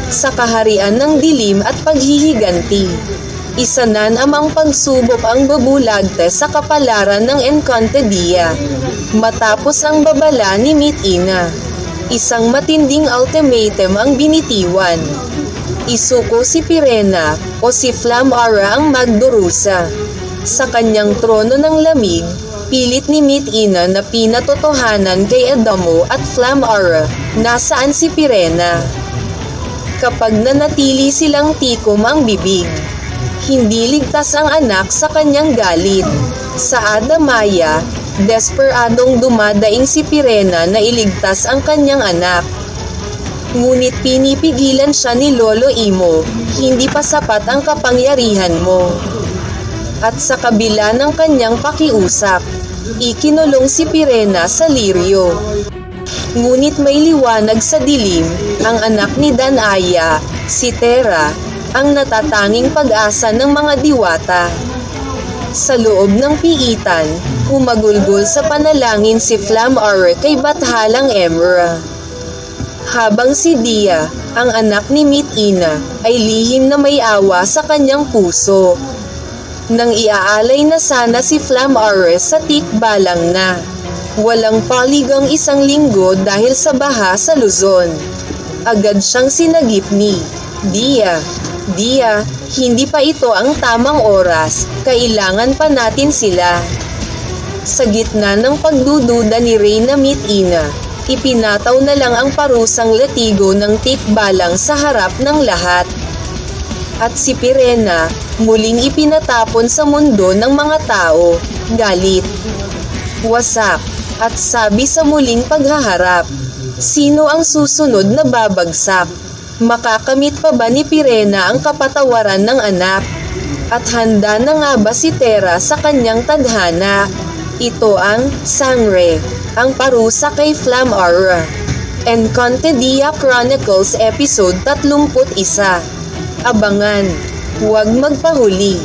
sa kaharian ng dilim at paghihiganti. Isananam ang pagsubok ang babulagte sa kapalaran ng Encantadia. Matapos ang babala ni Mitina, isang matinding ultimatum ang binitiwan. Isuko si Pirena o si Flam-Ara ang magdurusa. Sa kanyang trono ng lamig, pilit ni Mitina na pinatotohanan kay Adamo at Flam-Ara nasaan si Pirena. Kapag nanatili silang tikom ang bibig, hindi ligtas ang anak sa kanyang galit. Sa Adamaya, desperadong dumadaing si Pirena na iligtas ang kanyang anak. Ngunit pinipigilan siya ni Lolo Imo, hindi pa sapat ang kapangyarihan mo. At sa kabila ng kanyang pakiusap, ikinulong si Pirena sa Lirio. Ngunit may liwanag sa dilim, ang anak ni Danaya, si Terra, ang natatanging pag-asa ng mga diwata. Sa loob ng piitan, humagulgol sa panalangin si Flam-Ara kay Bathalang Emra. Habang si Dia, ang anak ni Mitina, ay lihim na may awa sa kanyang puso. Nang iaalay na sana si Flam-Ara sa tikbalang na. Walang paligang 1 linggo dahil sa baha sa Luzon. Agad siyang sinagip ni Dia, hindi pa ito ang tamang oras, kailangan pa natin sila. Sa gitna ng pagdududa ni Reyna Mitina, ipinataw na lang ang parusang latigo ng tikbalang sa harap ng lahat. At si Pirena, muling ipinatapon sa mundo ng mga tao, galit, wasak, at sabi sa muling paghaharap, sino ang susunod na babagsak? Makakamit pa ba ni Pirena ang kapatawaran ng anak? At handa na nga ba si Terra sa kanyang tadhana? Ito ang Sangre, ang parusa kay Flam-Ara. Encantadia Chronicles Episode 31. Abangan, huwag magpahuli.